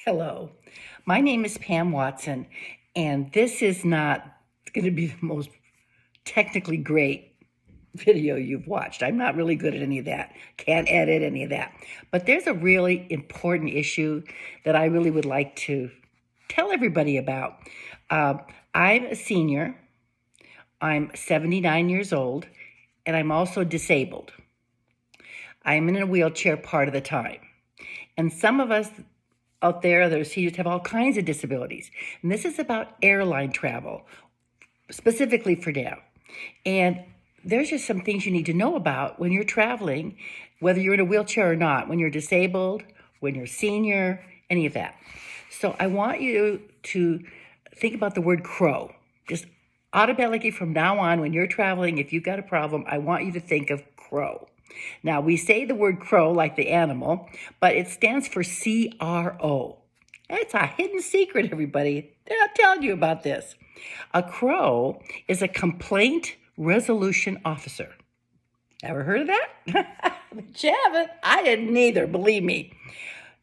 Hello, my name is Pam Watson, and this is not going to be the most technically great video you've watched. I'm not really good at any of that, can't edit any of that. But there's a really important issue that I really would like to tell everybody about. I'm a senior, I'm 79 years old, and I'm also disabled. I'm in a wheelchair part of the time. And some of us out there that are seniors have all kinds of disabilities. And this is about airline travel, specifically for now. And there's just some things you need to know about when you're traveling, whether you're in a wheelchair or not, when you're disabled, when you're senior, any of that. So I want you to think about the word CRO. Just automatically from now on, when you're traveling, if you've got a problem, I want you to think of CRO. Now, we say the word crow like the animal, but it stands for CRO. It's a hidden secret, everybody. They're not telling you about this. A crow is a complaint resolution officer. Ever heard of that? But you haven't. I didn't either, believe me.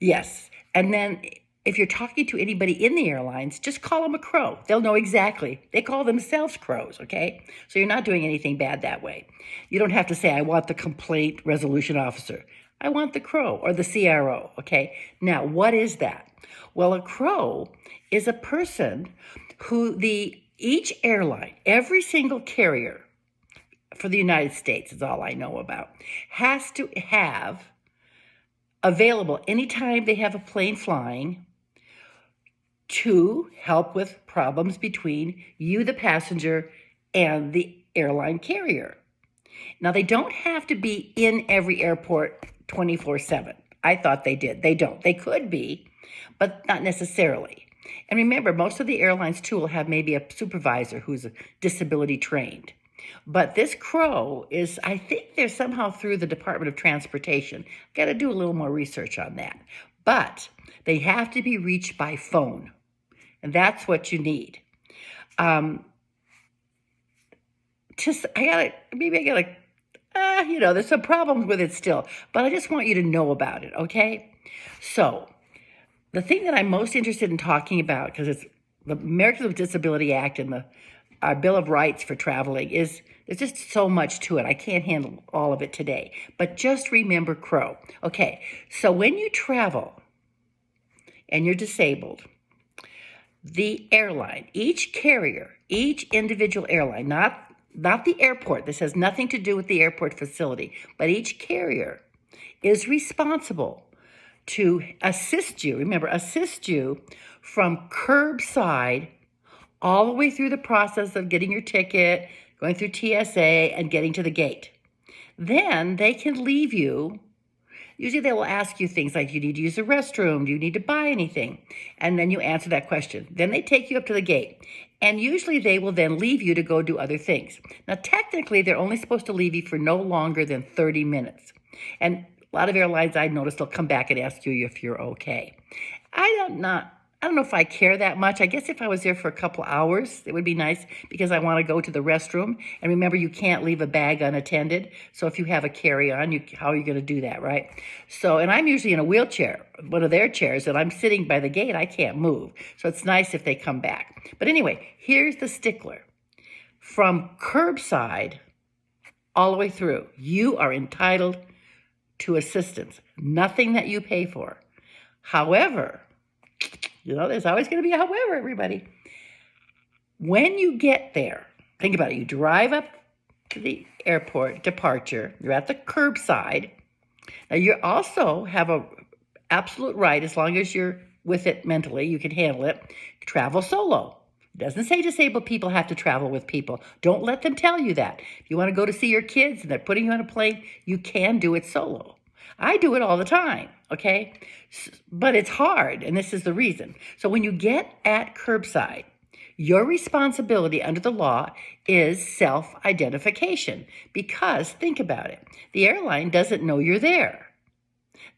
Yes. And then if you're talking to anybody in the airlines, just call them a crow. They'll know exactly. They call themselves crows, okay? So you're not doing anything bad that way. You don't have to say, I want the complaint resolution officer. I want the crow or the CRO, okay? Now, what is that? Well, a crow is a person who each airline, every single carrier for the United States is all I know about, has to have available anytime they have a plane flying to help with problems between you, the passenger, and the airline carrier. Now, they don't have to be in every airport 24/7. I thought they did. They don't. They could be, but not necessarily. And remember, most of the airlines, too, will have maybe a supervisor who's disability trained. But this crow is, I think they're somehow through the Department of Transportation. Got to do a little more research on that. But they have to be reached by phone. And that's what you need. There's some problems with it still, but I just want you to know about it, okay? So, the thing that I'm most interested in talking about, because it's the Americans with Disability Act and our Bill of Rights for traveling, there's just so much to it. I can't handle all of it today. But just remember CRO. Okay, so when you travel and you're disabled, the airline, each carrier, each individual airline, not the airport, this has nothing to do with the airport facility, but each carrier is responsible to assist you, remember, assist you from curbside all the way through the process of getting your ticket, going through TSA, and getting to the gate. Then they can leave you. Usually they will ask you things like, you need to use the restroom, do you need to buy anything? And then you answer that question. Then they take you up to the gate. And usually they will then leave you to go do other things. Now, technically, they're only supposed to leave you for no longer than 30 minutes. And a lot of airlines, I noticed, they'll come back and ask you if you're okay. I don't know if I care that much. I guess if I was there for a couple hours, it would be nice because I want to go to the restroom. And remember, you can't leave a bag unattended. So if you have a carry-on, how are you going to do that, right? So, and I'm usually in a wheelchair, one of their chairs, and I'm sitting by the gate. I can't move. So it's nice if they come back. But anyway, here's the stickler. From curbside all the way through, you are entitled to assistance. Nothing that you pay for. However, there's always going to be a however, everybody. When you get there, think about it. You drive up to the airport departure. You're at the curbside. Now, you also have a absolute right, as long as you're with it mentally, you can handle it, travel solo. It doesn't say disabled people have to travel with people. Don't let them tell you that. If you want to go to see your kids and they're putting you on a plane, you can do it solo. I do it all the time, okay? But it's hard, and this is the reason. So when you get at curbside, your responsibility under the law is self-identification because, think about it, the airline doesn't know you're there.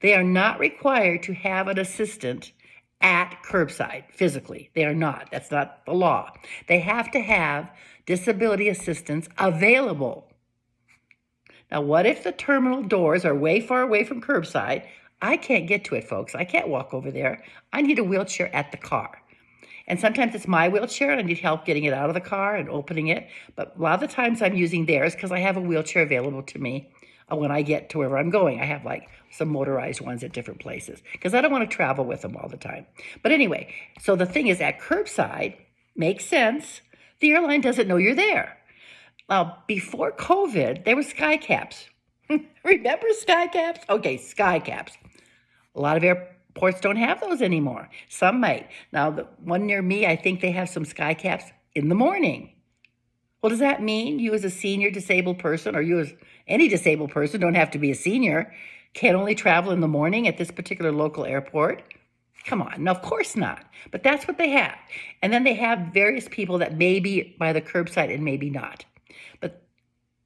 They are not required to have an assistant at curbside physically. They are not. That's not the law. They have to have disability assistance available. Now, what if the terminal doors are way far away from curbside? I can't get to it, folks. I can't walk over there. I need a wheelchair at the car. And sometimes it's my wheelchair and I need help getting it out of the car and opening it. But a lot of the times I'm using theirs because I have a wheelchair available to me when I get to wherever I'm going. I have like some motorized ones at different places because I don't want to travel with them all the time. But anyway, so the thing is at curbside, makes sense. The airline doesn't know you're there. Before COVID, there were sky caps. Remember sky caps? Okay, sky caps. A lot of airports don't have those anymore. Some might. Now, the one near me, I think they have some sky caps in the morning. Well, does that mean you as a senior disabled person, or you as any disabled person, don't have to be a senior, can only travel in the morning at this particular local airport? Come on. No, of course not. But that's what they have. And then they have various people that may be by the curbside and maybe not. But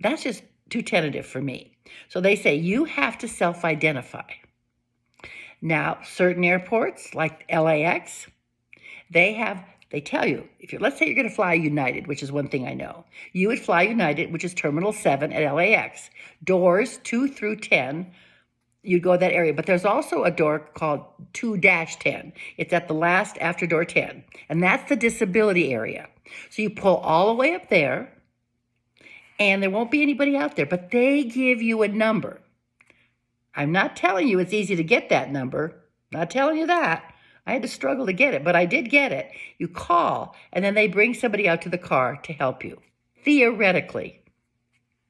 that's just too tentative for me. So they say you have to self-identify. Now, certain airports like LAX, they tell you, let's say you're going to fly United, which is one thing I know. You would fly United, which is Terminal 7 at LAX. Doors 2 through 10, you'd go that area. But there's also a door called 2-10. It's at the last after door 10. And that's the disability area. So you pull all the way up there, and there won't be anybody out there. But they give you a number. I'm not telling you it's easy to get that number. Not telling you that. I had to struggle to get it, but I did get it. You call, and then they bring somebody out to the car to help you. Theoretically.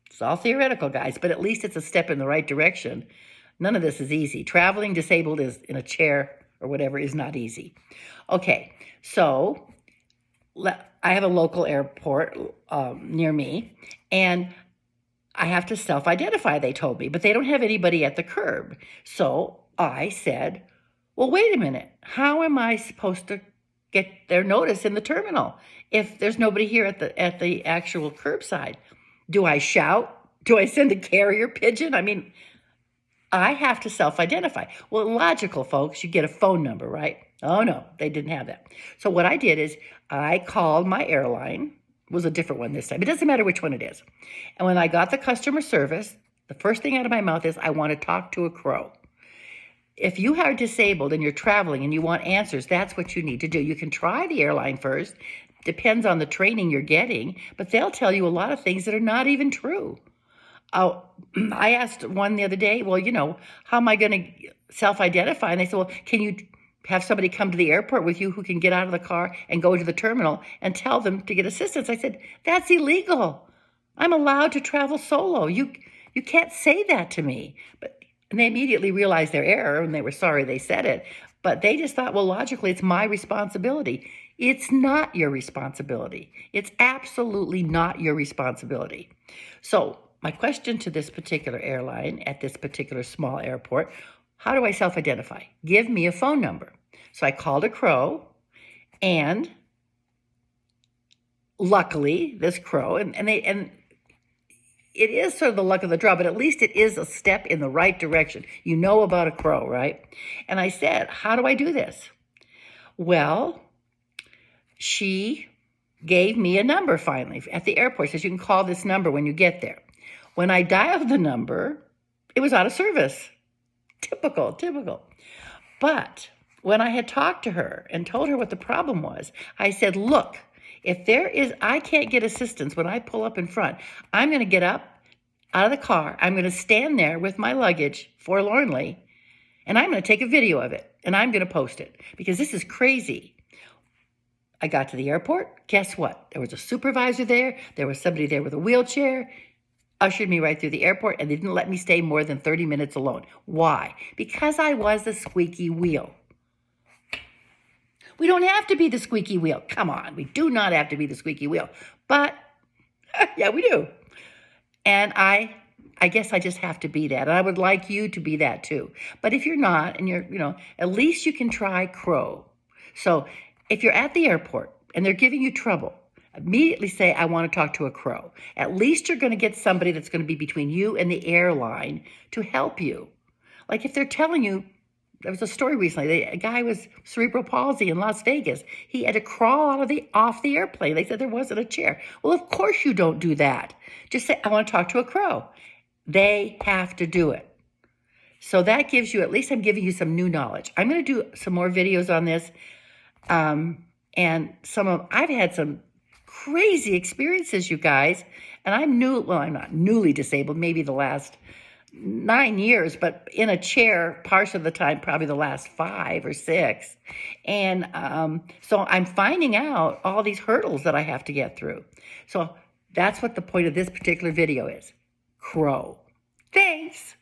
It's all theoretical, guys, but at least it's a step in the right direction. None of this is easy. Traveling disabled is in a chair or whatever is not easy. Okay, so I have a local airport near me, and I have to self-identify, they told me, but they don't have anybody at the curb. So I said, well, wait a minute. How am I supposed to get their notice in the terminal if there's nobody here at the actual curbside? Do I shout? Do I send a carrier pigeon? I mean, I have to self-identify. Well, logical, folks. You get a phone number, right? Oh, no, they didn't have that. So what I did is I called my airline. It was a different one this time. It doesn't matter which one it is. And when I got the customer service, the first thing out of my mouth is I want to talk to a CRO. If you are disabled and you're traveling and you want answers, that's what you need to do. You can try the airline first. Depends on the training you're getting, but they'll tell you a lot of things that are not even true. I asked one the other day, well, how am I going to self-identify? And they said, well, can you have somebody come to the airport with you who can get out of the car and go to the terminal and tell them to get assistance? I said, that's illegal. I'm allowed to travel solo. You can't say that to me. And they immediately realized their error, and they were sorry they said it. But they just thought, well, logically, it's my responsibility. It's not your responsibility. It's absolutely not your responsibility. So my question to this particular airline at this particular small airport, how do I self-identify? Give me a phone number. So I called a CRO, and luckily, this CRO, and it is sort of the luck of the draw, but at least it is a step in the right direction. You know about a CRO, right? And I said, how do I do this? Well, she gave me a number finally at the airport. Says you can call this number when you get there. When I dialed the number, it was out of service. Typical. But when I had talked to her and told her what the problem was, I said, look, if I can't get assistance when I pull up in front, I'm going to get up out of the car. I'm going to stand there with my luggage forlornly, and I'm going to take a video of it, and I'm going to post it because this is crazy. I got to the airport. Guess what? There was a supervisor there. There was somebody there with a wheelchair, ushered me right through the airport, and they didn't let me stay more than 30 minutes alone. Why? Because I was the squeaky wheel. We don't have to be the squeaky wheel. Come on, we do not have to be the squeaky wheel. But, yeah, we do. And I guess I just have to be that. And I would like you to be that too. But if you're not, and you're, at least you can try CRO. So if you're at the airport and they're giving you trouble, immediately say, I want to talk to a CRO. At least you're going to get somebody that's going to be between you and the airline to help you. Like if they're telling you, there was a story recently. A guy with cerebral palsy in Las Vegas. He had to crawl off the airplane. They said there wasn't a chair. Well, of course you don't do that. Just say, I want to talk to a CRO. They have to do it. So that gives you, at least I'm giving you some new knowledge. I'm going to do some more videos on this. And I've had some crazy experiences, you guys. And I'm not newly disabled, maybe the last 9 years, but in a chair part of the time, probably the last 5 or 6. And so I'm finding out all these hurdles that I have to get through. So that's what the point of this particular video is. CRO. Thanks.